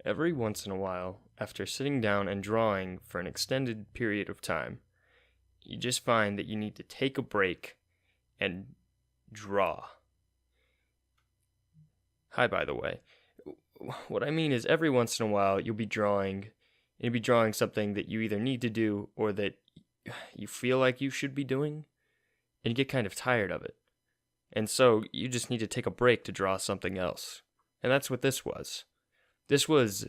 Every once in a while, after sitting down and drawing for an extended period of time, you just find that you need to take a break and draw. Hi, by the way. What I mean is every once in a while you'll be drawing something that you either need to do or that you feel like you should be doing, and you get kind of tired of it. And so you just need to take a break to draw something else. And that's what this was. This was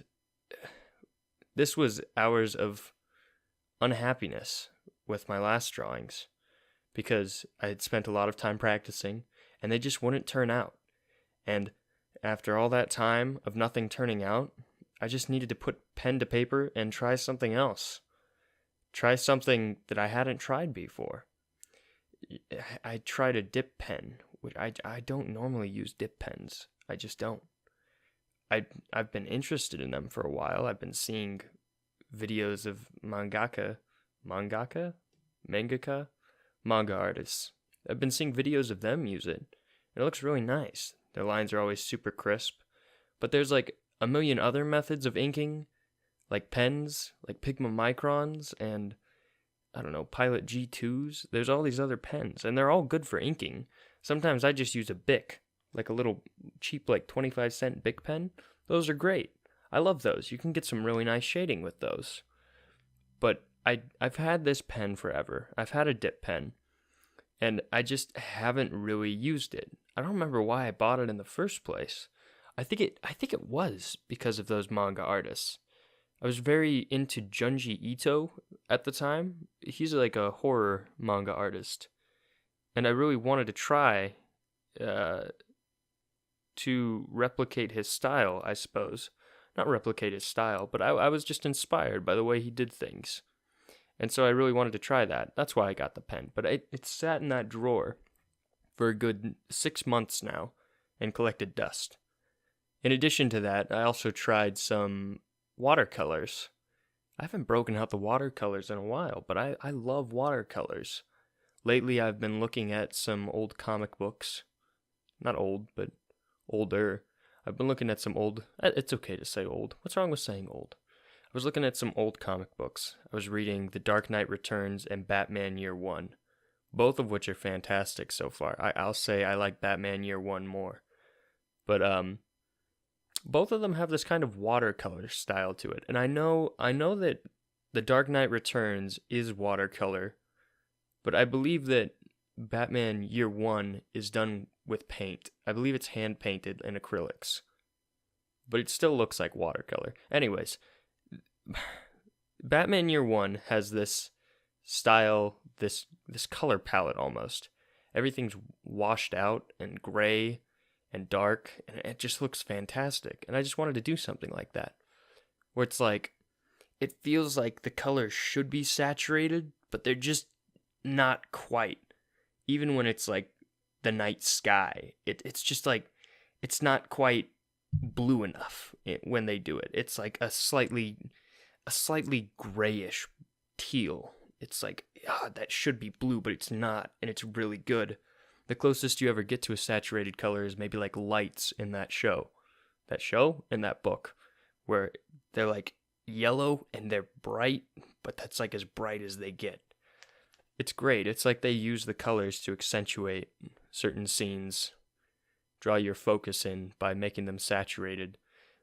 this was hours of unhappiness with my last drawings because I had spent a lot of time practicing and they just wouldn't turn out. And after all that time of nothing turning out, I just needed to put pen to paper and try something else. Try something that I hadn't tried before. I tried a dip pen, which I don't normally use dip pens. I just don't. I've been interested in them for a while. I've been seeing videos of mangaka manga artists. I've been seeing videos of them use it. And it looks really nice. Their lines are always super crisp. But there's like a million other methods of inking, like pens, like Pigma Microns, and I don't know, Pilot G2s. There's all these other pens, and they're all good for inking. Sometimes I just use a Bic, like a little cheap, like 25-cent Bic pen. Those are great. I love those. You can get some really nice shading with those. But I've had this pen forever. I've had a dip pen, and I just haven't really used it. I don't remember why I bought it in the first place. I think it was because of those manga artists. I was very into Junji Ito at the time. He's like a horror manga artist. And I really wanted to try to replicate his style, I suppose. Not replicate his style, but I was just inspired by the way he did things. And so I really wanted to try that. That's why I got the pen. But it sat in that drawer for a good 6 months now and collected dust. In addition to that, I also tried some watercolors. I haven't broken out the watercolors in a while, but I love watercolors. Lately, I've been looking at some old comic books. Not old, but older. I've been looking at some old... It's okay to say old. What's wrong with saying old? I was looking at some old comic books. I was reading The Dark Knight Returns and Batman Year One, both of which are fantastic so far. I'll say I like Batman Year One more. But, both of them have this kind of watercolor style to it. And I know that The Dark Knight Returns is watercolor, but I believe that Batman Year One is done with paint. I believe it's hand painted in acrylics, but it still looks like watercolor. Anyways, Batman Year One has this style, this color palette almost. Everything's washed out and gray and dark, and it just looks fantastic. And I just wanted to do something like that, where it's like, it feels like the colors should be saturated, but they're just not quite. Even when it's like the night sky, it's just like, it's not quite blue enough when they do it. It's like a slightly grayish teal. It's like, that should be blue, but it's not, and it's really good. The closest you ever get to a saturated color is maybe like Lights in that show. That show and that book, where they're like yellow and they're bright, but that's like as bright as they get. It's great. It's like they use the colors to accentuate certain scenes, draw your focus in by making them saturated.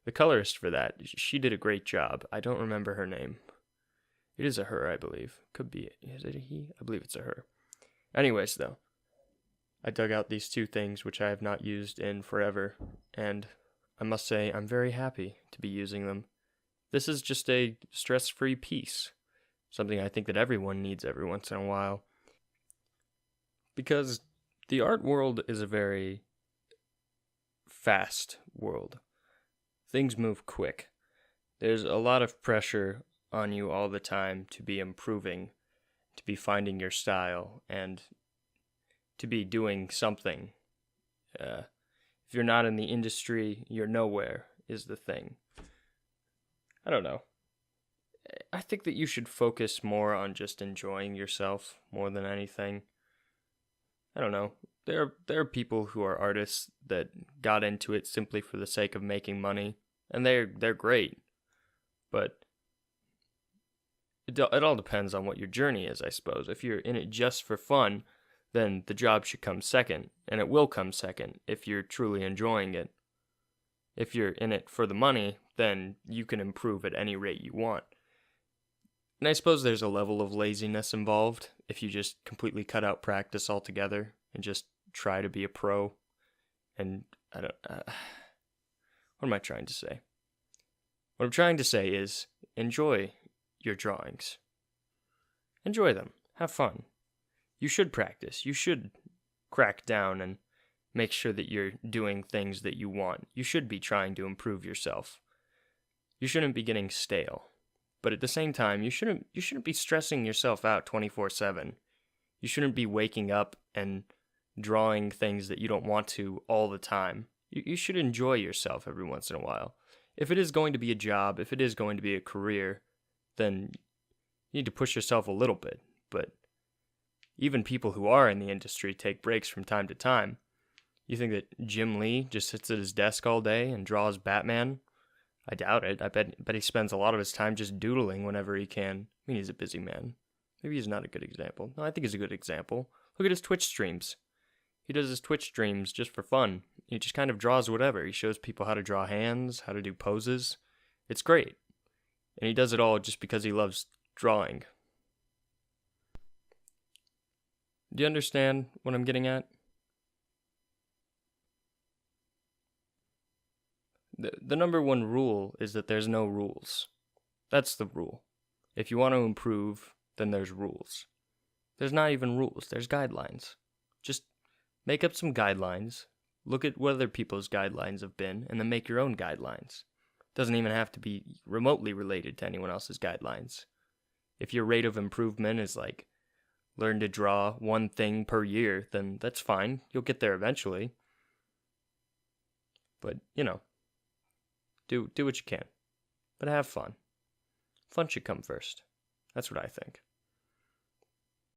The colorist for that, she did a great job. I don't remember her name. It is a her, I believe. Could be. Is it a he? I believe it's a her. Anyways, though, I dug out these two things which I have not used in forever, and I must say I'm very happy to be using them. This is just a stress-free piece, something I think that everyone needs every once in a while. Because the art world is a very fast world. Things move quick. There's a lot of pressure on you all the time to be improving, to be finding your style, and to be doing something. If you're not in the industry, you're nowhere, is the thing. I don't know. I think that you should focus more on just enjoying yourself more than anything. I don't know. There are people who are artists that got into it simply for the sake of making money. and they're great, but it all depends on what your journey is, I suppose. If you're in it just for fun, then the job should come second, and it will come second if you're truly enjoying it. If you're in it for the money, then you can improve at any rate you want. And I suppose there's a level of laziness involved if you just completely cut out practice altogether and just try to be a pro. And I don't. What am I trying to say? What I'm trying to say is enjoy your drawings. Enjoy them. Have fun. You should practice. You should crack down and make sure that you're doing things that you want. You should be trying to improve yourself. You shouldn't be getting stale. But at the same time, you shouldn't be stressing yourself out 24/7. You shouldn't be waking up and drawing things that you don't want to all the time. You should enjoy yourself every once in a while. If it is going to be a job, if it is going to be a career, then you need to push yourself a little bit. But even people who are in the industry take breaks from time to time. You think that Jim Lee just sits at his desk all day and draws Batman? I doubt it. I bet he spends a lot of his time just doodling whenever he can. I mean, he's a busy man. Maybe he's not a good example. No, I think he's a good example. Look at his Twitch streams. He does his Twitch streams just for fun. He just kind of draws whatever. He shows people how to draw hands, how to do poses. It's great. And he does it all just because he loves drawing. Do you understand what I'm getting at? The number one rule is that there's no rules. That's the rule. If you want to improve, then there's rules. There's not even rules, there's guidelines. Just make up some guidelines, look at what other people's guidelines have been, and then make your own guidelines. Doesn't even have to be remotely related to anyone else's guidelines. If your rate of improvement is like, learn to draw one thing per year, then that's fine. You'll get there eventually. But, do what you can. But have fun. Fun should come first. That's what I think.